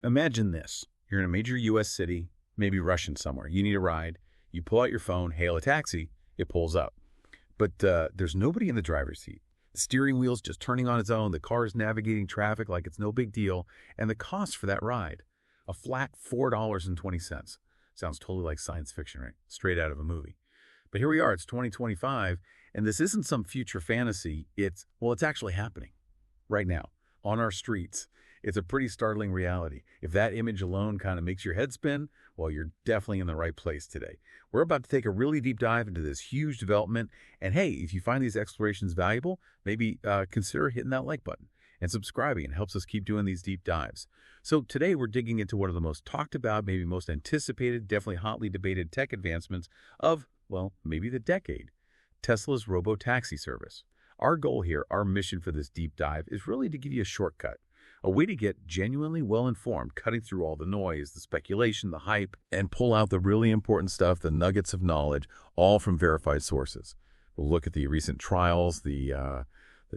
Imagine this. You're in a major U.S. city, maybe Russian somewhere. You need a ride. You pull out your phone, hail a taxi. It pulls up. But there's nobody in the driver's seat. The steering wheel's just turning on its own. The car is navigating traffic like it's no big deal. And the cost for that ride, a flat $4.20. Sounds totally like science fiction, right? Straight out of a movie. But here we are. It's 2025, and this isn't some future fantasy. It's actually happening right now on our streets. It's a pretty startling reality. If that image alone kind of makes your head spin, well, you're definitely in the right place today. We're about to take a really deep dive into this huge development. And hey, if you find these explorations valuable, maybe consider hitting that like button and subscribing. It helps us keep doing these deep dives. So today we're digging into one of the most talked about, maybe most anticipated, definitely hotly debated tech advancements of, well, maybe the decade, Tesla's Robotaxi service. Our goal here, our mission for this deep dive is really to give you a shortcut. A way to get genuinely well-informed, cutting through all the noise, the speculation, the hype, and pull out the really important stuff, the nuggets of knowledge, all from verified sources. We'll look at the recent trials, the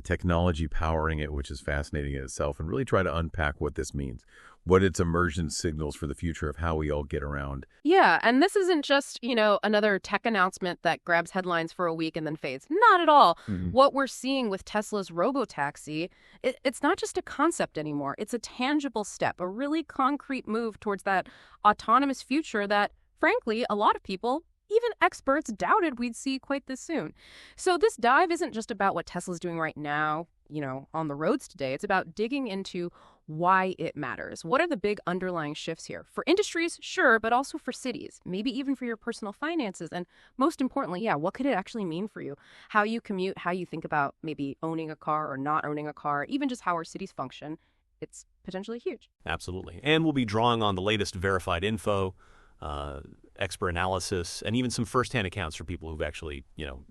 technology powering it, which is fascinating in itself, and really try to unpack what this means, what its emergent signals for the future of how we all get around. Yeah, and this isn't just, another tech announcement that grabs headlines for a week and then fades. Not at all. What we're seeing with Tesla's Robotaxi, it's not just a concept anymore. It's a tangible step, a really concrete move towards that autonomous future that, frankly, a lot of people, even experts, doubted we'd see quite this soon. So this dive isn't just about what Tesla's doing right now, on the roads today. It's about digging into why it matters. What are the big underlying shifts here? For industries, sure, but also for cities, maybe even for your personal finances. And most importantly, what could it actually mean for you? How you commute, how you think about maybe owning a car or not owning a car, even just how our cities function. It's potentially huge. Absolutely. And we'll be drawing on the latest verified info, expert analysis, and even some firsthand accounts for people who've actually,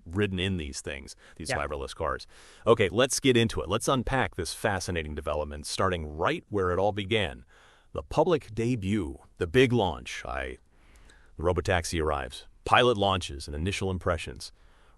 ridden in these things, these driverless cars. Okay, let's get into it. Let's unpack this fascinating development, starting right where it all began. The public debut, the big launch. The Robotaxi arrives, pilot launches, and initial impressions.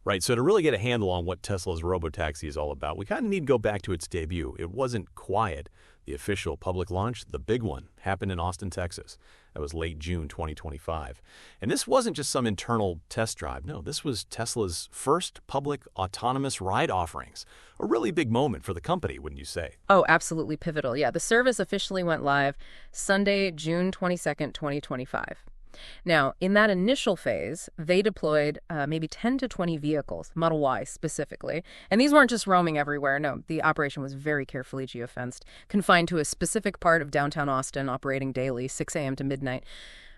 Right, so to really get a handle on what Tesla's Robotaxi is all about, we kind of need to go back to its debut. It wasn't quiet. The official public launch, the big one, happened in Austin, Texas. That was late June 2025. And this wasn't just some internal test drive. No, this was Tesla's first public autonomous ride offerings. A really big moment for the company, wouldn't you say? Oh, absolutely pivotal. Yeah, the service officially went live Sunday, June 22nd, 2025. Now, in that initial phase, they deployed maybe 10 to 20 vehicles, Model Y specifically. And these weren't just roaming everywhere. No, the operation was very carefully geofenced, confined to a specific part of downtown Austin, operating daily, 6 a.m. to midnight.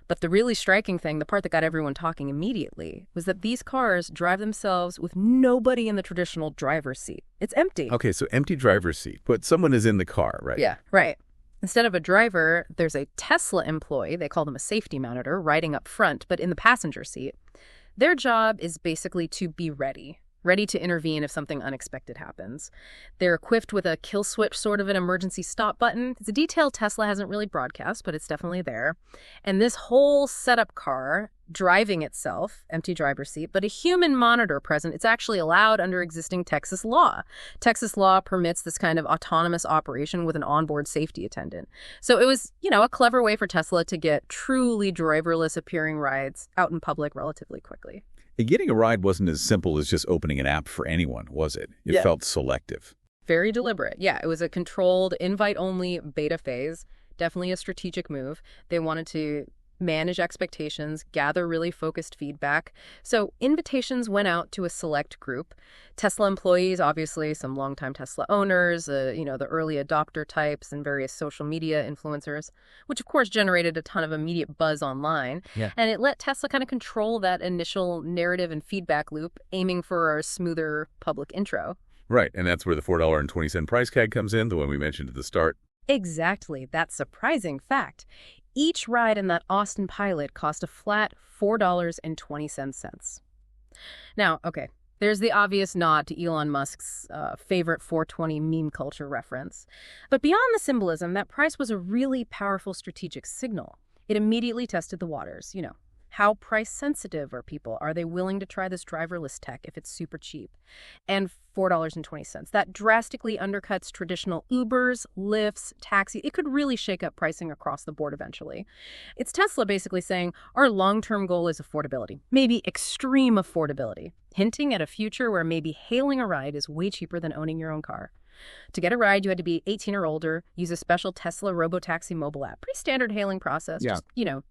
But the really striking thing, the part that got everyone talking immediately, was that these cars drive themselves with nobody in the traditional driver's seat. It's empty. Okay, so empty driver's seat, but someone is in the car, right? Yeah, right. Instead of a driver, there's a Tesla employee, they call them a safety monitor, riding up front, but in the passenger seat. Their job is basically to be ready to intervene if something unexpected happens. They're equipped with a kill switch, sort of an emergency stop button. It's a detail Tesla hasn't really broadcast, but it's definitely there. And this whole setup car, driving itself, empty driver's seat, but a human monitor present, it's actually allowed under existing Texas law. Texas law permits this kind of autonomous operation with an onboard safety attendant. So it was, a clever way for Tesla to get truly driverless appearing rides out in public relatively quickly. And getting a ride wasn't as simple as just opening an app for anyone, was it? It felt selective. Very deliberate. Yeah, it was a controlled, invite-only beta phase. Definitely a strategic move. They wanted to manage expectations, gather really focused feedback. So invitations went out to a select group. Tesla employees, obviously, some longtime Tesla owners, the early adopter types and various social media influencers, which of course generated a ton of immediate buzz online. Yeah. And it let Tesla kind of control that initial narrative and feedback loop, aiming for a smoother public intro. Right, and that's where the $4.20 price tag comes in, the one we mentioned at the start. Exactly. That surprising fact. Each ride in that Austin pilot cost a flat $4.20. Now, okay, there's the obvious nod to Elon Musk's favorite 420 meme culture reference. But beyond the symbolism, that price was a really powerful strategic signal. It immediately tested the waters, How price sensitive are people? Are they willing to try this driverless tech if it's super cheap? And $4.20. That drastically undercuts traditional Ubers, Lyfts, taxi. It could really shake up pricing across the board eventually. It's Tesla basically saying our long-term goal is affordability, maybe extreme affordability, hinting at a future where maybe hailing a ride is way cheaper than owning your own car. To get a ride, you had to be 18 or older, use a special Tesla Robotaxi mobile app. Pretty standard hailing process, Yeah. just,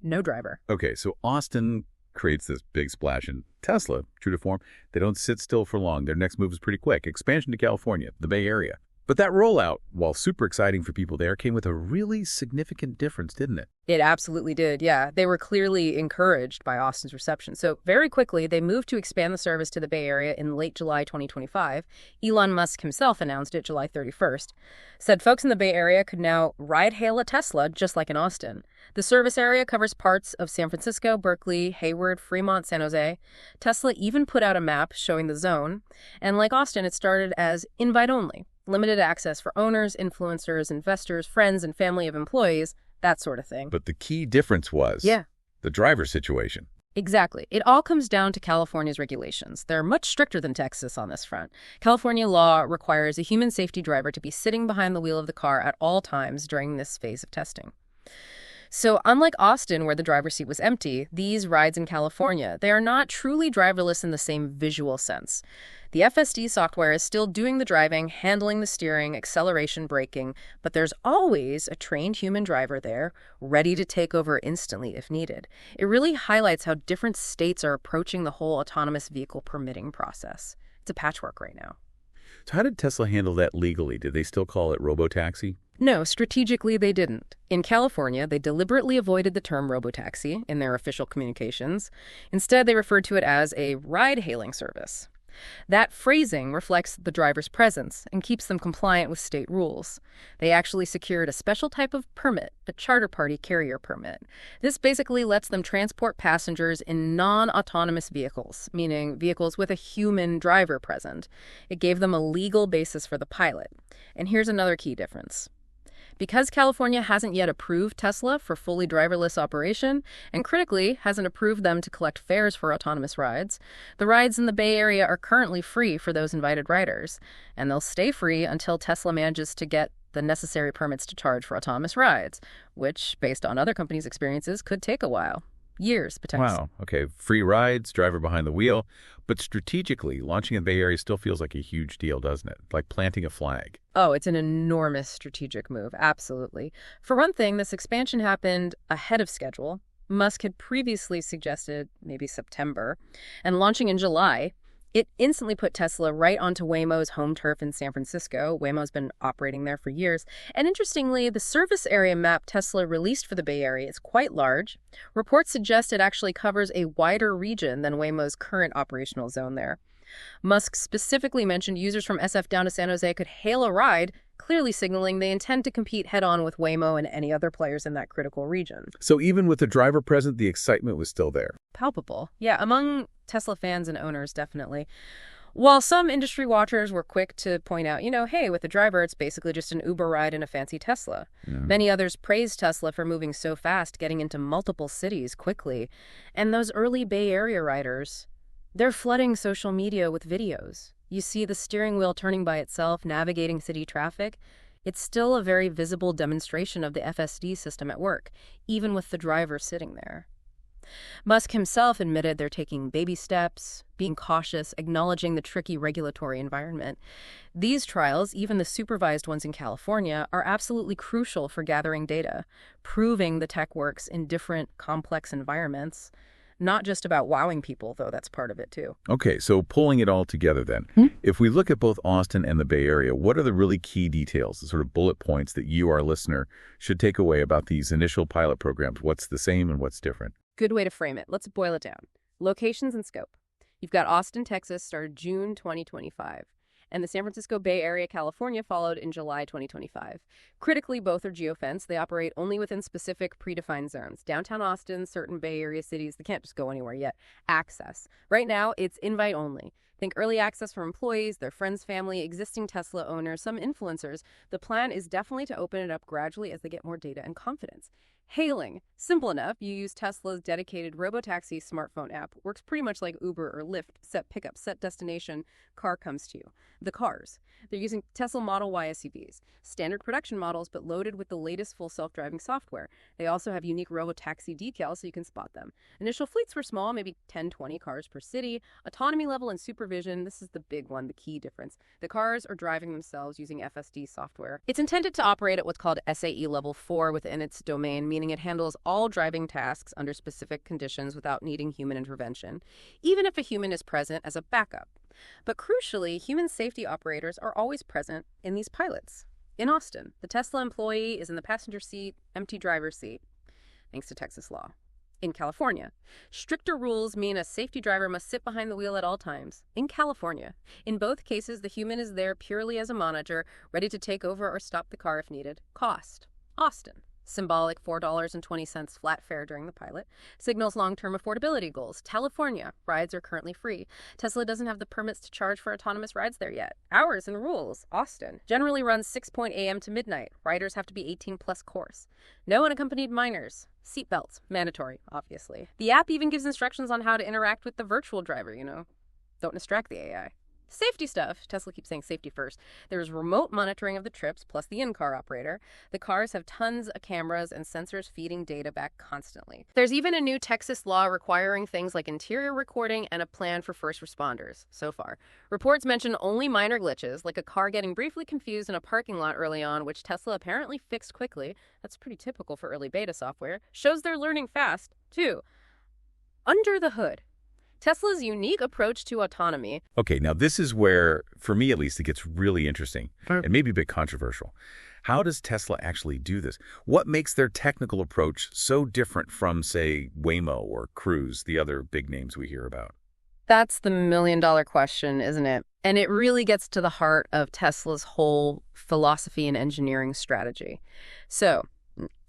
no driver. Okay, so Austin creates this big splash, and Tesla, true to form, they don't sit still for long. Their next move is pretty quick. Expansion to California, the Bay Area. But that rollout, while super exciting for people there, came with a really significant difference, didn't it? It absolutely did, yeah. They were clearly encouraged by Austin's reception. So very quickly, they moved to expand the service to the Bay Area in late July 2025. Elon Musk himself announced it July 31st. Said folks in the Bay Area could now ride-hail a Tesla just like in Austin. The service area covers parts of San Francisco, Berkeley, Hayward, Fremont, San Jose. Tesla even put out a map showing the zone. And like Austin, it started as invite-only. Limited access for owners, influencers, investors, friends, and family of employees, that sort of thing. But the key difference was the driver situation. Exactly. It all comes down to California's regulations. They're much stricter than Texas on this front. California law requires a human safety driver to be sitting behind the wheel of the car at all times during this phase of testing. So unlike Austin, where the driver's seat was empty, these rides in California, they are not truly driverless in the same visual sense. The FSD software is still doing the driving, handling the steering, acceleration, braking, but there's always a trained human driver there, ready to take over instantly if needed. It really highlights how different states are approaching the whole autonomous vehicle permitting process. It's a patchwork right now. So how did Tesla handle that legally? Did they still call it Robotaxi? No, strategically they didn't. In California, they deliberately avoided the term robotaxi in their official communications. Instead, they referred to it as a ride-hailing service. That phrasing reflects the driver's presence and keeps them compliant with state rules. They actually secured a special type of permit, a charter party carrier permit. This basically lets them transport passengers in non-autonomous vehicles, meaning vehicles with a human driver present. It gave them a legal basis for the pilot. And here's another key difference. Because California hasn't yet approved Tesla for fully driverless operation, and critically hasn't approved them to collect fares for autonomous rides, the rides in the Bay Area are currently free for those invited riders, and they'll stay free until Tesla manages to get the necessary permits to charge for autonomous rides, which, based on other companies' experiences, could take a while. Years, potentially. Wow. Okay. Free rides, driver behind the wheel. But strategically, launching in the Bay Area still feels like a huge deal, doesn't it? Like planting a flag. Oh, it's an enormous strategic move. Absolutely. For one thing, this expansion happened ahead of schedule. Musk had previously suggested maybe September, and launching in July, it instantly put Tesla right onto Waymo's home turf in San Francisco. Waymo's been operating there for years. And interestingly, the service area map Tesla released for the Bay Area is quite large. Reports suggest it actually covers a wider region than Waymo's current operational zone there. Musk specifically mentioned users from SF down to San Jose could hail a ride, clearly signaling they intend to compete head-on with Waymo and any other players in that critical region. So even with the driver present, the excitement was still there. Palpable. Yeah, among Tesla fans and owners, definitely. While some industry watchers were quick to point out, hey, with the driver, it's basically just an Uber ride in a fancy Tesla. Yeah. Many others praised Tesla for moving so fast, getting into multiple cities quickly. And those early Bay Area riders, they're flooding social media with videos. You see the steering wheel turning by itself, navigating city traffic. It's still a very visible demonstration of the FSD system at work, even with the driver sitting there. Musk himself admitted they're taking baby steps, being cautious, acknowledging the tricky regulatory environment. These trials, even the supervised ones in California, are absolutely crucial for gathering data, proving the tech works in different, complex environments. Not just about wowing people, though that's part of it, too. Okay, so pulling it all together then. If we look at both Austin and the Bay Area, what are the really key details, the sort of bullet points that you, our listener, should take away about these initial pilot programs? What's the same and what's different? Good way to frame it. Let's boil it down. Locations and scope. You've got Austin, Texas, started June 2025. And the San Francisco Bay Area, California, followed in July 2025. Critically, both are geofenced. They operate only within specific predefined zones. Downtown Austin, certain Bay Area cities, they can't just go anywhere yet. Access. Right now, it's invite only. Think early access for employees, their friends, family, existing Tesla owners, some influencers. The plan is definitely to open it up gradually as they get more data and confidence. Hailing. Simple enough. You use Tesla's dedicated Robotaxi smartphone app. Works pretty much like Uber or Lyft. Set pickup, set destination, car comes to you. The cars. They're using Tesla Model Y SUVs. Standard production models, but loaded with the latest full self-driving software. They also have unique Robotaxi decals so you can spot them. Initial fleets were small, maybe 10, 20 cars per city. Autonomy level and supervision, this is the big one, the key difference. The cars are driving themselves using FSD software. It's intended to operate at what's called SAE Level 4 within its domain, meaning it handles all driving tasks under specific conditions without needing human intervention, even if a human is present as a backup. But crucially, human safety operators are always present in these pilots. In Austin, the Tesla employee is in the passenger seat, empty driver's seat, thanks to Texas law. In California, stricter rules mean a safety driver must sit behind the wheel at all times. In California, in both cases, the human is there purely as a monitor, ready to take over or stop the car if needed. Cost. Austin. Symbolic $4.20 flat fare during the pilot. Signals long-term affordability goals. California. Rides are currently free. Tesla doesn't have the permits to charge for autonomous rides there yet. Hours and rules. Austin. Generally runs 6 a.m. to midnight. Riders have to be 18+ course. No unaccompanied minors. Seatbelts. Mandatory, obviously. The app even gives instructions on how to interact with the virtual driver, Don't distract the AI. Safety stuff. Tesla keeps saying safety first. There's remote monitoring of the trips, plus the in-car operator. The cars have tons of cameras and sensors feeding data back constantly. There's even a new Texas law requiring things like interior recording and a plan for first responders, so far. Reports mention only minor glitches, like a car getting briefly confused in a parking lot early on, which Tesla apparently fixed quickly. That's pretty typical for early beta software. Shows they're learning fast, too. Under the hood. Tesla's unique approach to autonomy. Okay, now this is where, for me at least, it gets really interesting and maybe a bit controversial. How does Tesla actually do this? What makes their technical approach so different from, say, Waymo or Cruise, the other big names we hear about? That's the million-dollar question, isn't it? And it really gets to the heart of Tesla's whole philosophy and engineering strategy. So,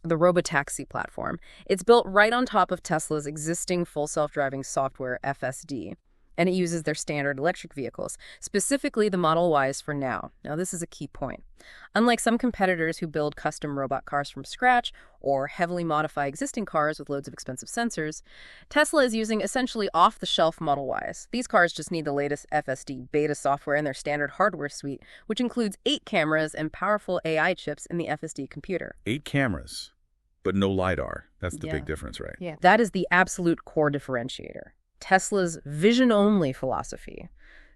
the Robotaxi platform. It's built right on top of Tesla's existing full self-driving software, FSD, and it uses their standard electric vehicles, specifically the Model Ys for now. Now, this is a key point. Unlike some competitors who build custom robot cars from scratch or heavily modify existing cars with loads of expensive sensors, Tesla is using essentially off-the-shelf Model Ys. These cars just need the latest FSD beta software in their standard hardware suite, which includes 8 cameras and powerful AI chips in the FSD computer. 8 cameras, but no LiDAR. That's the big difference, right? Yeah. That is the absolute core differentiator. Tesla's vision-only philosophy.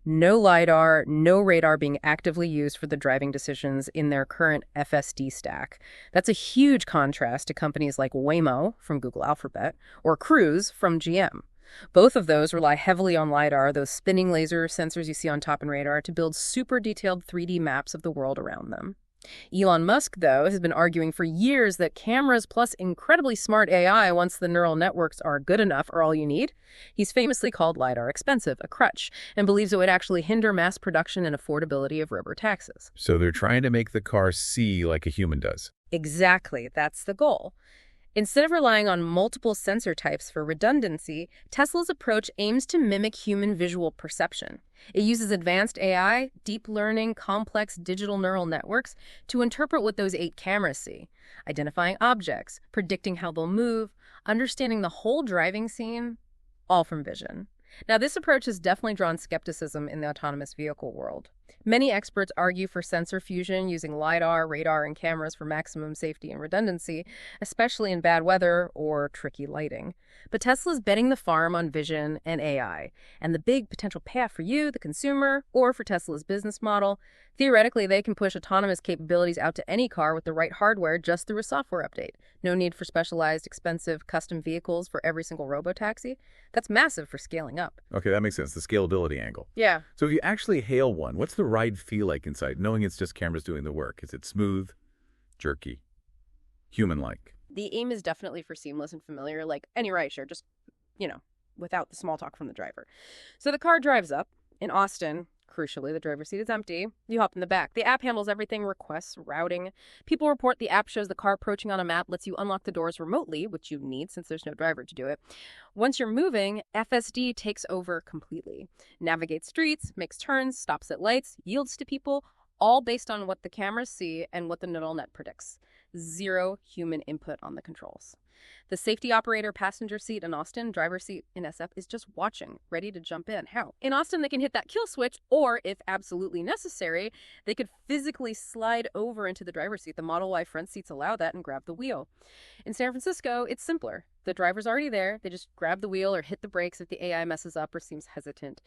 No LiDAR, no radar being actively used for the driving decisions in their current FSD stack. That's a huge contrast to companies like Waymo from Google Alphabet or Cruise from GM. Both of those rely heavily on LiDAR, those spinning laser sensors you see on top in radar, to build super detailed 3D maps of the world around them. Elon Musk, though, has been arguing for years that cameras plus incredibly smart AI, once the neural networks are good enough, are all you need. He's famously called LiDAR expensive, a crutch, and believes it would actually hinder mass production and affordability of robotaxis. So they're trying to make the car see like a human does. Exactly, that's the goal. Instead of relying on multiple sensor types for redundancy, Tesla's approach aims to mimic human visual perception. It uses advanced AI, deep learning, complex digital neural networks to interpret what those 8 cameras see, identifying objects, predicting how they'll move, understanding the whole driving scene, all from vision. Now, this approach has definitely drawn skepticism in the autonomous vehicle world. Many experts argue for sensor fusion using LiDAR, radar, and cameras for maximum safety and redundancy, especially in bad weather or tricky lighting. But Tesla's betting the farm on vision and AI, and the big potential payoff for you, the consumer, or for Tesla's business model. Theoretically, they can push autonomous capabilities out to any car with the right hardware just through a software update. No need for specialized, expensive, custom vehicles for every single robotaxi. That's massive for scaling up. Okay, that makes sense, the scalability angle. Yeah. So if you actually hail one, what's the ride feel like inside, knowing it's just cameras doing the work? Is it smooth, jerky, human-like? The aim is definitely for seamless and familiar, like any rideshare, just, without the small talk from the driver. So the car drives up. In Austin, crucially, the driver's seat is empty. You hop in the back. The app handles everything, requests, routing. People report the app shows the car approaching on a map, lets you unlock the doors remotely, which you need since there's no driver to do it. Once you're moving, FSD takes over completely. Navigates streets, makes turns, stops at lights, yields to people, all based on what the cameras see and what the neural net predicts. Zero human input on the controls. The safety operator passenger seat in Austin, driver seat in SF, is just watching, ready to jump in. How? In Austin, they can hit that kill switch, or if absolutely necessary, they could physically slide over into the driver's seat. The Model Y front seats allow that and grab the wheel. In San Francisco, it's simpler. The driver's already there. They just grab the wheel or hit the brakes if the AI messes up or seems hesitant.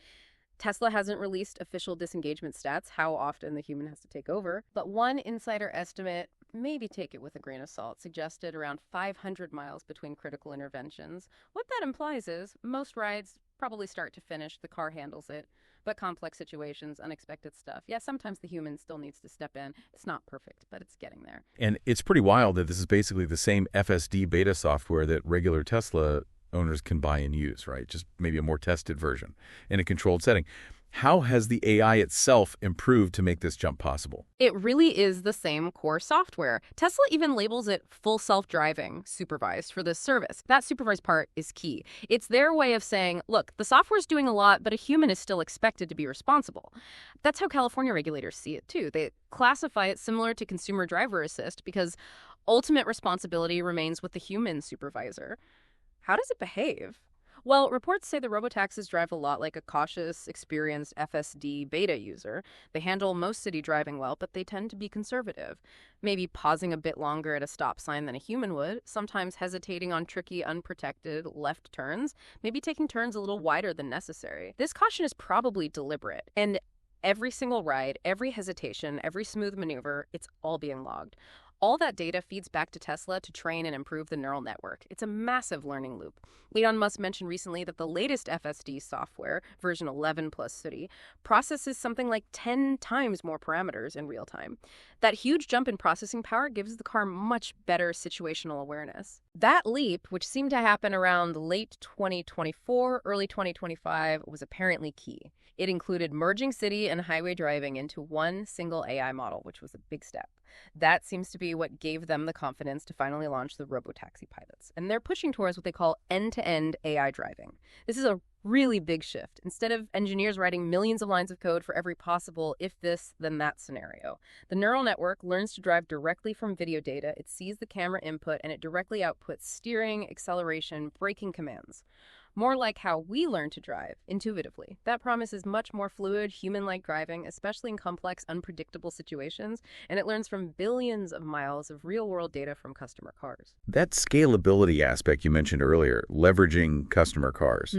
Tesla hasn't released official disengagement stats, how often the human has to take over, but one insider estimate, maybe take it with a grain of salt, suggested around 500 miles between critical interventions. What that implies is most rides, probably start to finish, the car handles it, but complex situations, unexpected stuff. Yeah, sometimes the human still needs to step in. It's not perfect, but it's getting there. And it's pretty wild that this is basically the same FSD beta software that regular Tesla owners can buy and use, right? Just maybe a more tested version in a controlled setting. How has the AI itself improved to make this jump possible? It really is the same core software. Tesla even labels it full self-driving supervised for this service. That supervised part is key. It's their way of saying, look, the software's doing a lot, but a human is still expected to be responsible. That's how California regulators see it, too. They classify it similar to consumer driver assist because ultimate responsibility remains with the human supervisor. How does it behave? Well, reports say the robotaxis drive a lot like a cautious, experienced FSD beta user. They handle most city driving well, but they tend to be conservative, maybe pausing a bit longer at a stop sign than a human would, sometimes hesitating on tricky, unprotected left turns, maybe taking turns a little wider than necessary. This caution is probably deliberate, and every single ride, every hesitation, every smooth maneuver, it's all being logged. All that data feeds back to Tesla to train and improve the neural network. It's a massive learning loop. Elon Musk mentioned recently that the latest FSD software, version 11 plus City, processes something like 10 times more parameters in real time. That huge jump in processing power gives the car much better situational awareness. That leap, which seemed to happen around late 2024, early 2025, was apparently key. It included merging city and highway driving into one single AI model, which was a big step. That seems to be what gave them the confidence to finally launch the Robotaxi pilots. And they're pushing towards what they call end-to-end AI driving. This is a really big shift. Instead of engineers writing millions of lines of code for every possible if this, then that scenario, the neural network learns to drive directly from video data. It sees the camera input, and it directly outputs steering, acceleration, braking commands. More like how we learn to drive, intuitively. That promises much more fluid, human-like driving, especially in complex, unpredictable situations, and it learns from billions of miles of real-world data from customer cars. That scalability aspect you mentioned earlier, leveraging customer cars,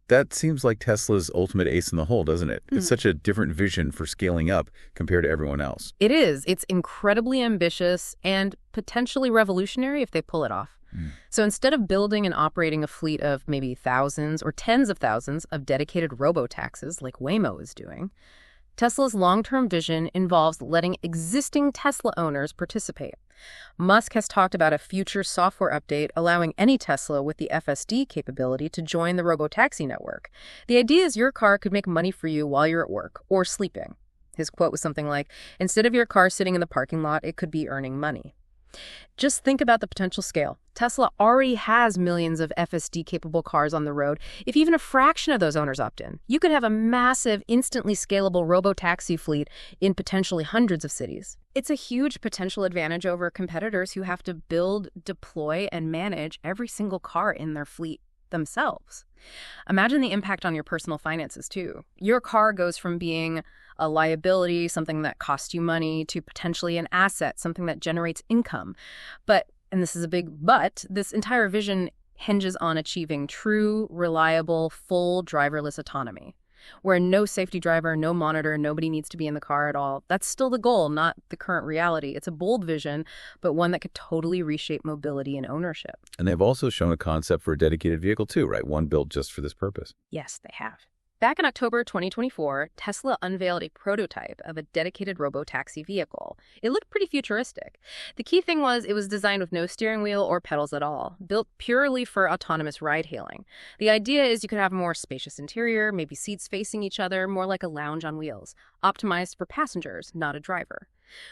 that seems like Tesla's ultimate ace in the hole, doesn't it? It's such a different vision for scaling up compared to everyone else. It is. It's incredibly ambitious and potentially revolutionary if they pull it off. So instead of building and operating a fleet of maybe thousands or tens of thousands of dedicated robotaxis like Waymo is doing, Tesla's long-term vision involves letting existing Tesla owners participate. Musk has talked about a future software update allowing any Tesla with the FSD capability to join the Robotaxi network. The idea is your car could make money for you while you're at work or sleeping. His quote was something like, "Instead of your car sitting in the parking lot, it could be earning money." Just think about the potential scale. Tesla already has millions of FSD-capable cars on the road. If even a fraction of those owners opt in, you could have a massive, instantly scalable robotaxi fleet in potentially hundreds of cities. It's a huge potential advantage over competitors who have to build, deploy, and manage every single car in their fleet themselves. Imagine the impact on your personal finances, too. Your car goes from being a liability, something that costs you money, to potentially an asset, something that generates income. But, and this is a big but, this entire vision hinges on achieving true, reliable, full driverless autonomy, where no safety driver, no monitor, nobody needs to be in the car at all. That's still the goal, not the current reality. It's a bold vision, but one that could totally reshape mobility and ownership. And they've also shown a concept for a dedicated vehicle too, right? One built just for this purpose. Yes, they have. Back in October 2024, Tesla unveiled a prototype of a dedicated robotaxi vehicle. It looked pretty futuristic. The key thing was it was designed with no steering wheel or pedals at all, built purely for autonomous ride-hailing. The idea is you could have a more spacious interior, maybe seats facing each other, more like a lounge on wheels, optimized for passengers, not a driver.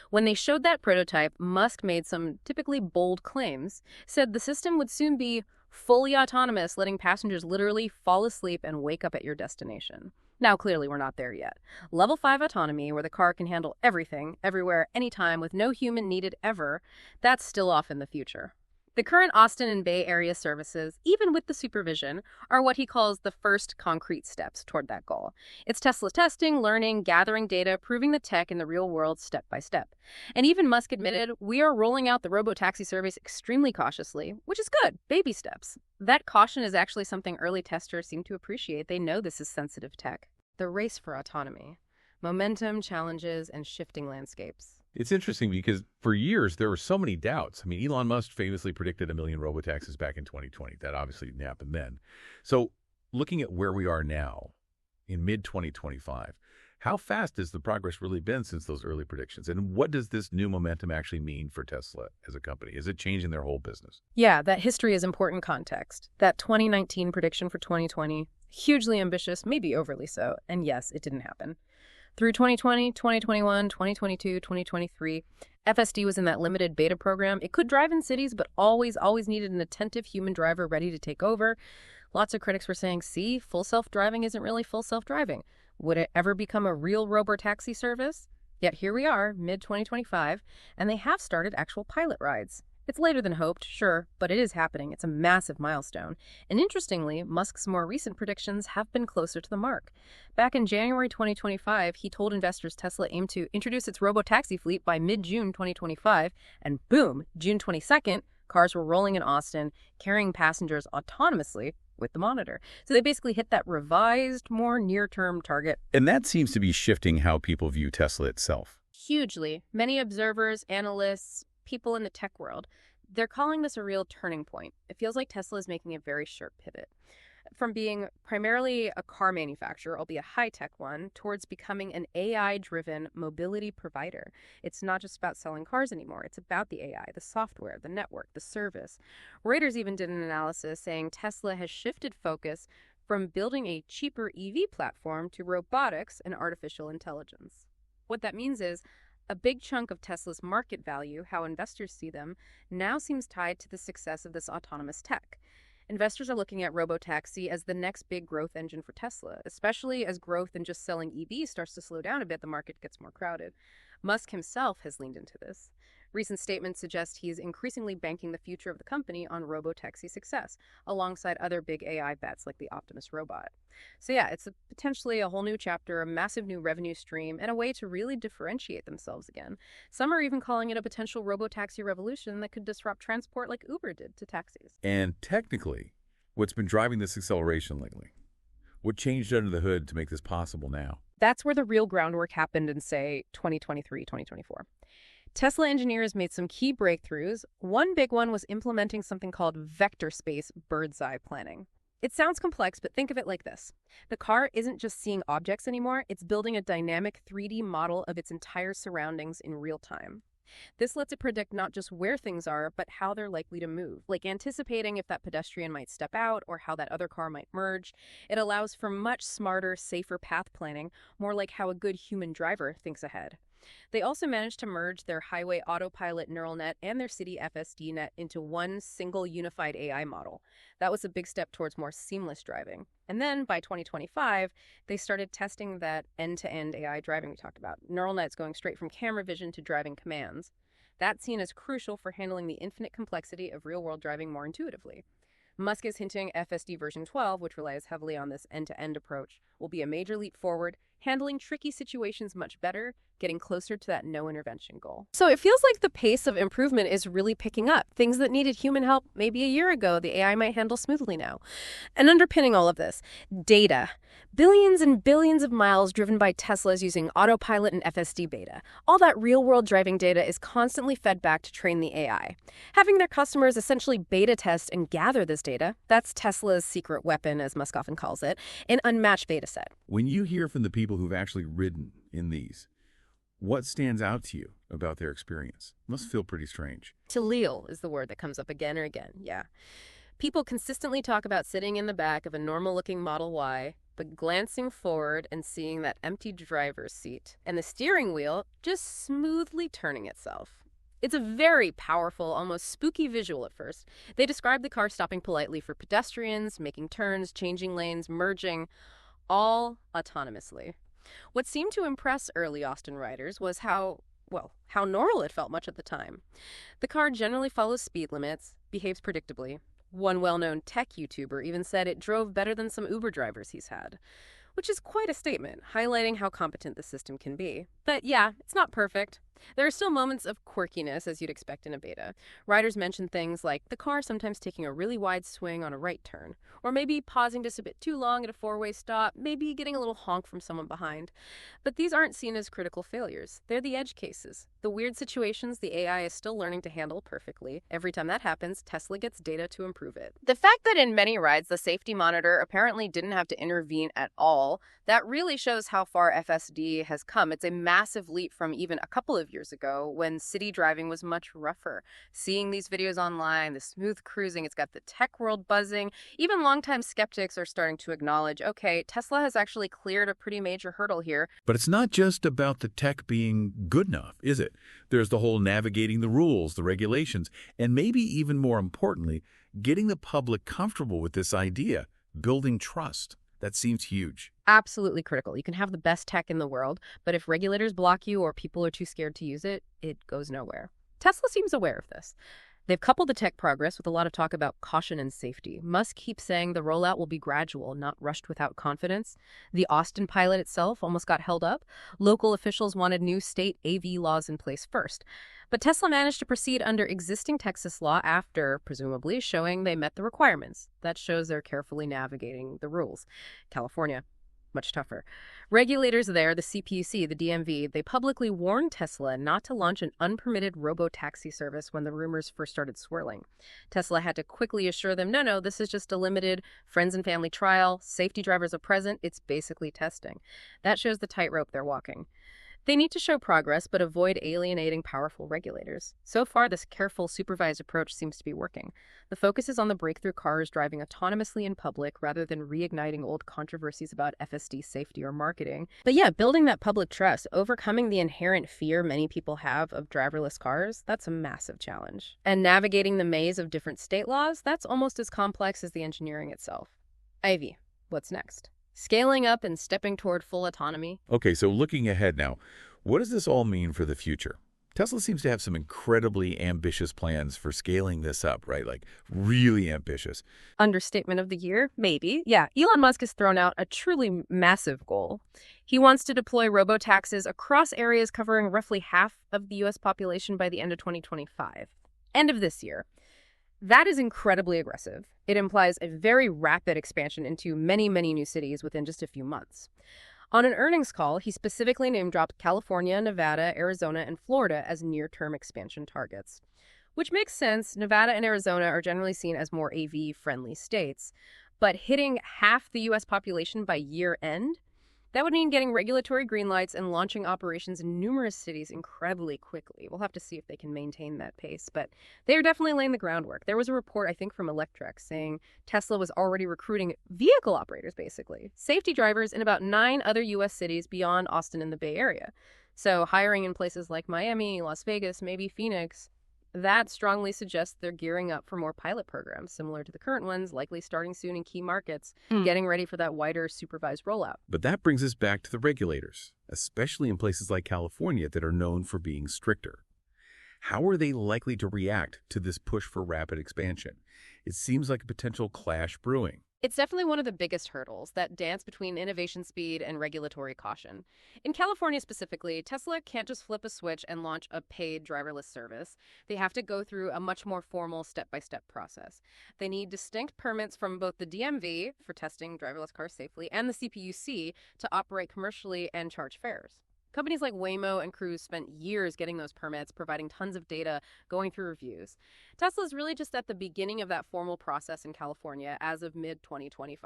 When they showed that prototype, Musk made some typically bold claims, said the system would soon be fully autonomous, letting passengers literally fall asleep and wake up at your destination. Now, clearly, we're not there yet. Level 5 autonomy, where the car can handle everything, everywhere, anytime, with no human needed ever, that's still off in the future. The current Austin and Bay Area services, even with the supervision, are what he calls the first concrete steps toward that goal. It's Tesla testing, learning, gathering data, proving the tech in the real world step by step. And even Musk admitted, we are rolling out the Robotaxi service extremely cautiously, which is good, baby steps. That caution is actually something early testers seem to appreciate. They know this is sensitive tech. The race for autonomy. Momentum, challenges, and shifting landscapes. It's interesting because for years there were so many doubts. I mean, Elon Musk famously predicted 1 million robotaxis back in 2020. That obviously didn't happen then. So looking at where we are now in mid-2025, how fast has the progress really been since those early predictions? And what does this new momentum actually mean for Tesla as a company? Is it changing their whole business? Yeah, that history is important context. That 2019 prediction for 2020, hugely ambitious, maybe overly so. And yes, it didn't happen. Through 2020, 2021, 2022, 2023, FSD was in that limited beta program. It could drive in cities, but always needed an attentive human driver ready to take over. Lots of critics were saying, see, full self-driving isn't really full self-driving. Would it ever become a real robotaxi service? Yet here we are, mid-2025, and they have started actual pilot rides. It's later than hoped, sure, but it is happening. It's a massive milestone. And interestingly, Musk's more recent predictions have been closer to the mark. Back in January 2025, he told investors Tesla aimed to introduce its robotaxi fleet by mid-June 2025, and boom, June 22nd, cars were rolling in Austin, carrying passengers autonomously with the monitor. So they basically hit that revised, more near-term target. And that seems to be shifting how people view Tesla itself. Hugely. Many observers, analysts, people in the tech world, they're calling this a real turning point. It feels like Tesla is making a very sharp pivot from being primarily a car manufacturer, albeit a high-tech one, towards becoming an AI-driven mobility provider. It's not just about selling cars anymore. It's about the AI, the software, the network, the service. Reuters even did an analysis saying Tesla has shifted focus from building a cheaper EV platform to robotics and artificial intelligence. What that means is a big chunk of Tesla's market value, how investors see them, now seems tied to the success of this autonomous tech. Investors are looking at Robotaxi as the next big growth engine for Tesla, especially as growth in just selling EVs starts to slow down a bit, the market gets more crowded. Musk himself has leaned into this. Recent statements suggest he's increasingly banking the future of the company on Robotaxi success, alongside other big AI bets like the Optimus robot. So yeah, it's potentially a whole new chapter, a massive new revenue stream, and a way to really differentiate themselves again. Some are even calling it a potential Robotaxi revolution that could disrupt transport like Uber did to taxis. And technically, what's been driving this acceleration lately? What changed under the hood to make this possible now? That's where the real groundwork happened in, say, 2023, 2024. Tesla engineers made some key breakthroughs. One big one was implementing something called vector space bird's eye planning. It sounds complex, but think of it like this. The car isn't just seeing objects anymore, it's building a dynamic 3D model of its entire surroundings in real time. This lets it predict not just where things are, but how they're likely to move, like anticipating if that pedestrian might step out or how that other car might merge. It allows for much smarter, safer path planning, more like how a good human driver thinks ahead. They also managed to merge their highway autopilot neural net and their city FSD net into one single unified AI model. That was a big step towards more seamless driving. And then by 2025, they started testing that end-to-end AI driving we talked about. Neural nets going straight from camera vision to driving commands. That's seen as crucial for handling the infinite complexity of real-world driving more intuitively. Musk is hinting FSD version 12, which relies heavily on this end-to-end approach, will be a major leap forward, handling tricky situations much better, getting closer to that no-intervention goal. So it feels like the pace of improvement is really picking up. Things that needed human help maybe a year ago, the AI might handle smoothly now. And underpinning all of this, data. Billions and billions of miles driven by Teslas using autopilot and FSD beta. All that real-world driving data is constantly fed back to train the AI. Having their customers essentially beta test and gather this data, that's Tesla's secret weapon, as Musk often calls it, an unmatched data set. When you hear from the people who've actually ridden in these, what stands out to you about their experience? It must feel pretty strange. Talil is the word that comes up again and again, yeah. People consistently talk about sitting in the back of a normal-looking Model Y, but glancing forward and seeing that empty driver's seat, and the steering wheel just smoothly turning itself. It's a very powerful, almost spooky visual at first. They describe the car stopping politely for pedestrians, making turns, changing lanes, merging, all autonomously. What seemed to impress early Austin riders was how normal it felt much at the time. The car generally follows speed limits, behaves predictably. One well-known tech YouTuber even said it drove better than some Uber drivers he's had, which is quite a statement, highlighting how competent the system can be. But yeah, it's not perfect. There are still moments of quirkiness, as you'd expect in a beta. Riders mention things like the car sometimes taking a really wide swing on a right turn, or maybe pausing just a bit too long at a four-way stop, maybe getting a little honk from someone behind. But these aren't seen as critical failures. They're the edge cases, the weird situations the AI is still learning to handle perfectly. Every time that happens, Tesla gets data to improve it. The fact that in many rides the safety monitor apparently didn't have to intervene at all, that really shows how far FSD has come. It's a massive leap from even a couple of years ago when city driving was much rougher. Seeing these videos online, the smooth cruising, it's got the tech world buzzing. Even longtime skeptics are starting to acknowledge, okay, Tesla has actually cleared a pretty major hurdle here. But it's not just about the tech being good enough, is it? There's the whole navigating the rules, the regulations, and maybe even more importantly, getting the public comfortable with this idea, building trust. That seems huge. Absolutely critical. You can have the best tech in the world, but if regulators block you or people are too scared to use it, it goes nowhere. Tesla seems aware of this. They've coupled the tech progress with a lot of talk about caution and safety. Musk keeps saying the rollout will be gradual, not rushed without confidence. The Austin pilot itself almost got held up. Local officials wanted new state AV laws in place first. But Tesla managed to proceed under existing Texas law after, presumably, showing they met the requirements. That shows they're carefully navigating the rules. California, much tougher. Regulators there, the CPUC, the DMV, they publicly warned Tesla not to launch an unpermitted robotaxi service when the rumors first started swirling. Tesla had to quickly assure them, no, this is just a limited friends and family trial. Safety drivers are present. It's basically testing. That shows the tightrope they're walking. They need to show progress, but avoid alienating powerful regulators. So far, this careful, supervised approach seems to be working. The focus is on the breakthrough cars driving autonomously in public rather than reigniting old controversies about FSD safety or marketing. But yeah, building that public trust, overcoming the inherent fear many people have of driverless cars, that's a massive challenge. And navigating the maze of different state laws, that's almost as complex as the engineering itself. Ivy, what's next? Scaling up and stepping toward full autonomy. Okay, so looking ahead now, what does this all mean for the future? Tesla seems to have some incredibly ambitious plans for scaling this up, right? Like, really ambitious. Understatement of the year? Maybe. Yeah, Elon Musk has thrown out a truly massive goal. He wants to deploy robotaxis across areas covering roughly half of the U.S. population by the end of 2025. End of this year. That is incredibly aggressive. It implies a very rapid expansion into many, many new cities within just a few months. On an earnings call, he specifically name-dropped California, Nevada, Arizona, and Florida as near-term expansion targets. Which makes sense. Nevada and Arizona are generally seen as more AV-friendly states. But hitting half the U.S. population by year-end? That would mean getting regulatory green lights and launching operations in numerous cities incredibly quickly. We'll have to see if they can maintain that pace, but they are definitely laying the groundwork. There was a report, I think, from Electrek saying Tesla was already recruiting vehicle operators, basically, safety drivers in about 9 other U.S. cities beyond Austin and the Bay Area. So hiring in places like Miami, Las Vegas, maybe Phoenix, that strongly suggests they're gearing up for more pilot programs, similar to the current ones, likely starting soon in key markets, getting ready for that wider supervised rollout. But that brings us back to the regulators, especially in places like California that are known for being stricter. How are they likely to react to this push for rapid expansion? It seems like a potential clash brewing. It's definitely one of the biggest hurdles, that dance between innovation speed and regulatory caution. In California specifically, Tesla can't just flip a switch and launch a paid driverless service. They have to go through a much more formal step-by-step process. They need distinct permits from both the DMV for testing driverless cars safely and the CPUC to operate commercially and charge fares. Companies like Waymo and Cruise spent years getting those permits, providing tons of data, going through reviews. Tesla's really just at the beginning of that formal process in California as of mid-2025.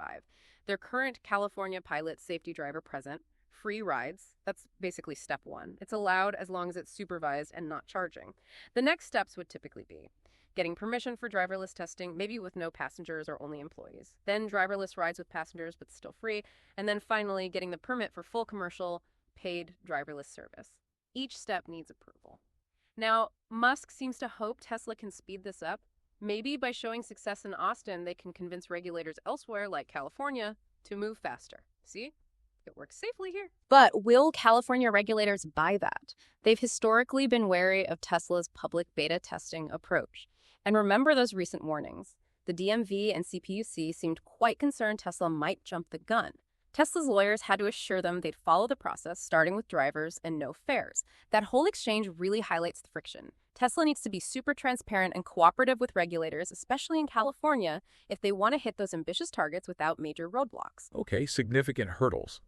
Their current California pilot safety driver present, free rides, that's basically step 1. It's allowed as long as it's supervised and not charging. The next steps would typically be getting permission for driverless testing, maybe with no passengers or only employees. Then driverless rides with passengers, but still free. And then finally, getting the permit for full commercial paid driverless service. Each step needs approval. Now, Musk seems to hope Tesla can speed this up. Maybe by showing success in Austin, they can convince regulators elsewhere, like California, to move faster. See? It works safely here. But will California regulators buy that? They've historically been wary of Tesla's public beta testing approach. And remember those recent warnings. The DMV and CPUC seemed quite concerned Tesla might jump the gun. Tesla's lawyers had to assure them they'd follow the process, starting with drivers and no fares. That whole exchange really highlights the friction. Tesla needs to be super transparent and cooperative with regulators, especially in California, if they want to hit those ambitious targets without major roadblocks. Okay, significant hurdles.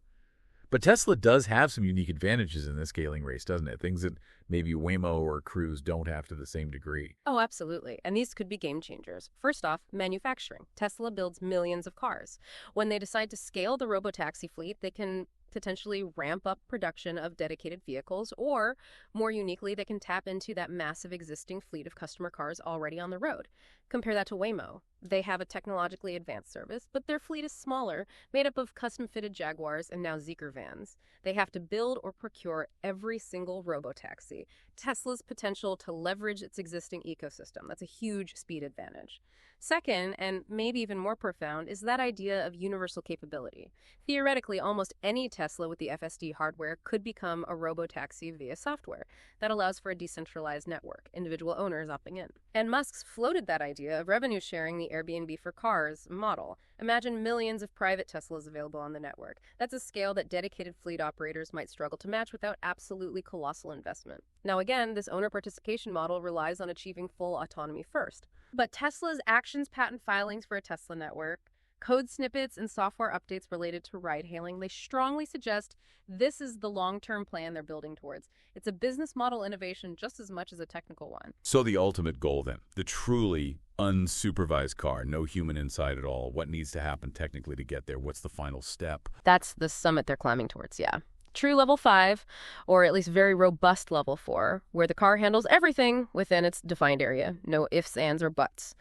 But Tesla does have some unique advantages in this scaling race, doesn't it? Things that maybe Waymo or Cruise don't have to the same degree. Oh, absolutely. And these could be game changers. First off, manufacturing. Tesla builds millions of cars. When they decide to scale the robotaxi fleet, they can potentially ramp up production of dedicated vehicles, or more uniquely, they can tap into that massive existing fleet of customer cars already on the road. Compare that to Waymo. They have a technologically advanced service, but their fleet is smaller, made up of custom-fitted Jaguars and now Zeekr vans. They have to build or procure every single robotaxi. Tesla's potential to leverage its existing ecosystem. That's a huge speed advantage. Second, and maybe even more profound, is that idea of universal capability. Theoretically, almost any Tesla with the FSD hardware could become a robotaxi via software. That allows for a decentralized network, individual owners opting in. And Musk's floated that idea of revenue sharing the Airbnb for cars model. Imagine millions of private Teslas available on the network. That's a scale that dedicated fleet operators might struggle to match without absolutely colossal investment. Now again, this owner participation model relies on achieving full autonomy first. But Tesla's actions patent filings for a Tesla network, code snippets, and software updates related to ride-hailing, they strongly suggest this is the long-term plan they're building towards. It's a business model innovation just as much as a technical one. So the ultimate goal then, the truly unsupervised car, no human inside at all. What needs to happen technically to get there? What's the final step? That's the summit they're climbing towards, yeah. True level 5, or at least very robust level 4, where the car handles everything within its defined area. No ifs, ands, or buts.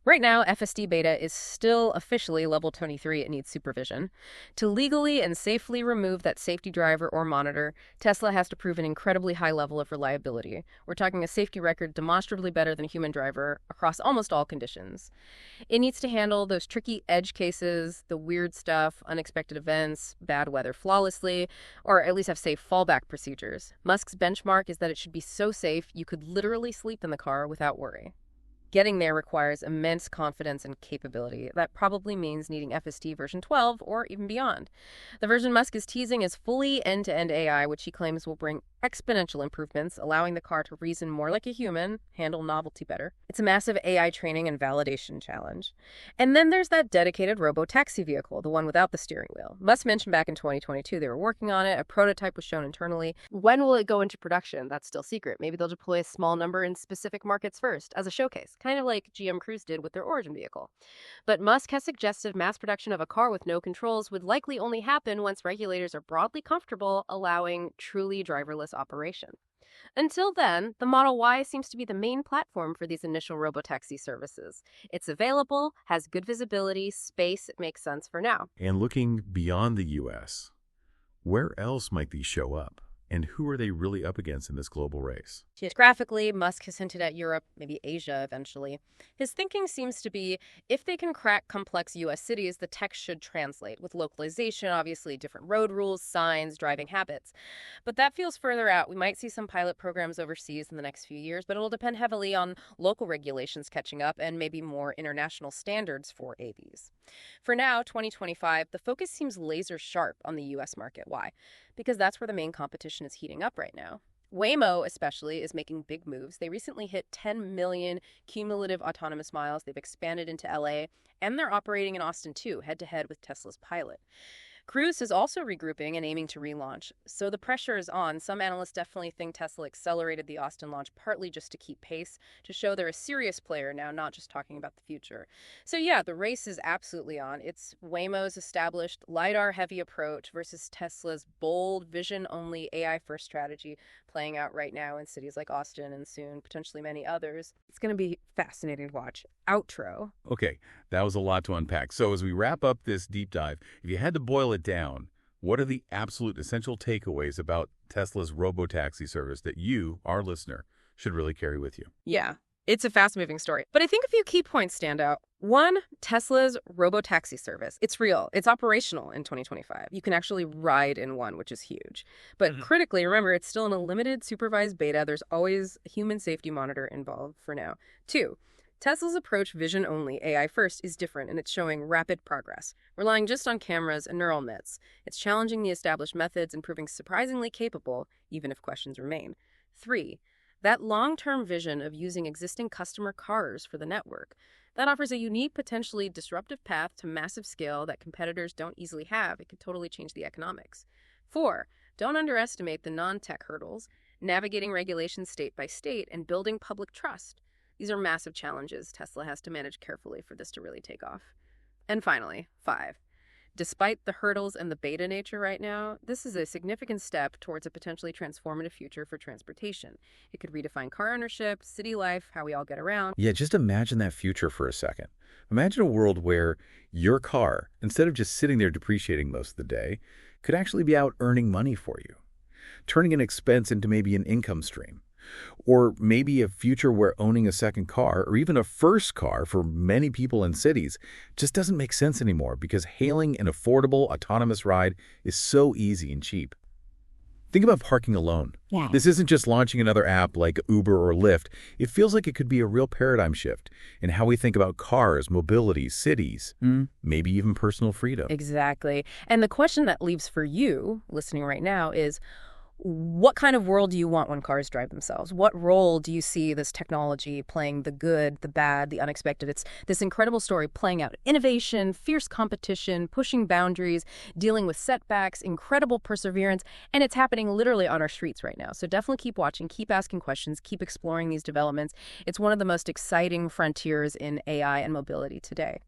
Right now, FSD beta is still officially level 23. It needs supervision. To legally and safely remove that safety driver or monitor, Tesla has to prove an incredibly high level of reliability. We're talking a safety record demonstrably better than a human driver across almost all conditions. It needs to handle those tricky edge cases, the weird stuff, unexpected events, bad weather flawlessly, or at least have safe fallback procedures. Musk's benchmark is that it should be so safe you could literally sleep in the car without worry. Getting there requires immense confidence and capability. That probably means needing FSD version 12 or even beyond. The version Musk is teasing is fully end-to-end AI, which he claims will bring exponential improvements, allowing the car to reason more like a human, handle novelty better. It's a massive AI training and validation challenge. And then there's that dedicated robotaxi vehicle, the one without the steering wheel. Musk mentioned back in 2022 they were working on it. A prototype was shown internally. When will it go into production? That's still secret. Maybe they'll deploy a small number in specific markets first, as a showcase, kind of like GM Cruise did with their Origin vehicle. But Musk has suggested mass production of a car with no controls would likely only happen once regulators are broadly comfortable allowing truly driverless operation. Until then, the Model Y seems to be the main platform for these initial robotaxi services. It's available, has good visibility, space, it makes sense for now. And looking beyond the U.S., where else might these show up? And who are they really up against in this global race? Geographically, Musk has hinted at Europe, maybe Asia eventually. His thinking seems to be, if they can crack complex U.S. cities, the tech should translate, with localization, obviously different road rules, signs, driving habits. But that feels further out. We might see some pilot programs overseas in the next few years, but it'll depend heavily on local regulations catching up and maybe more international standards for AVs. For now, 2025, the focus seems laser sharp on the U.S. market. Why? Because that's where the main competition is heating up right now. Waymo, especially, is making big moves. They recently hit 10 million cumulative autonomous miles. They've expanded into LA, and they're operating in Austin, too, head-to-head with Tesla's Pilot. Cruise is also regrouping and aiming to relaunch, so the pressure is on. Some analysts definitely think Tesla accelerated the Austin launch partly just to keep pace, to show they're a serious player now, not just talking about the future. So yeah, the race is absolutely on. It's Waymo's established LiDAR-heavy approach versus Tesla's bold, vision-only, AI-first strategy playing out right now in cities like Austin and soon potentially many others. It's going to be fascinating to watch. Outro. Okay, that was a lot to unpack. So as we wrap up this deep dive, if you had to boil it down, what are the absolute essential takeaways about Tesla's robotaxi service that you, our listener, should really carry with you? Yeah. It's a fast-moving story. But I think a few key points stand out. One, Tesla's Robotaxi service. It's real. It's operational in 2025. You can actually ride in one, which is huge. But critically, remember, it's still in a limited supervised beta. There's always a human safety monitor involved for now. Two, Tesla's approach vision only, AI first, is different, and it's showing rapid progress, relying just on cameras and neural nets. It's challenging the established methods and proving surprisingly capable, even if questions remain. Three, that long-term vision of using existing customer cars for the network, that offers a unique, potentially disruptive path to massive scale that competitors don't easily have. It could totally change the economics. Four, don't underestimate the non-tech hurdles, navigating regulations state by state and building public trust. These are massive challenges Tesla has to manage carefully for this to really take off. And finally, five, despite the hurdles and the beta nature right now, this is a significant step towards a potentially transformative future for transportation. It could redefine car ownership, city life, how we all get around. Yeah, just imagine that future for a second. Imagine a world where your car, instead of just sitting there depreciating most of the day, could actually be out earning money for you, turning an expense into maybe an income stream. Or maybe a future where owning a second car or even a first car for many people in cities just doesn't make sense anymore because hailing an affordable autonomous ride is so easy and cheap. Think about parking alone. Yeah. This isn't just launching another app like Uber or Lyft. It feels like it could be a real paradigm shift in how we think about cars, mobility, cities, maybe even personal freedom. Exactly. And the question that leaves for you, listening right now, is what kind of world do you want when cars drive themselves? What role do you see this technology playing, the good, the bad, the unexpected? It's this incredible story playing out innovation, fierce competition, pushing boundaries, dealing with setbacks, incredible perseverance, and it's happening literally on our streets right now. So definitely keep watching, keep asking questions, keep exploring these developments. It's one of the most exciting frontiers in AI and mobility today.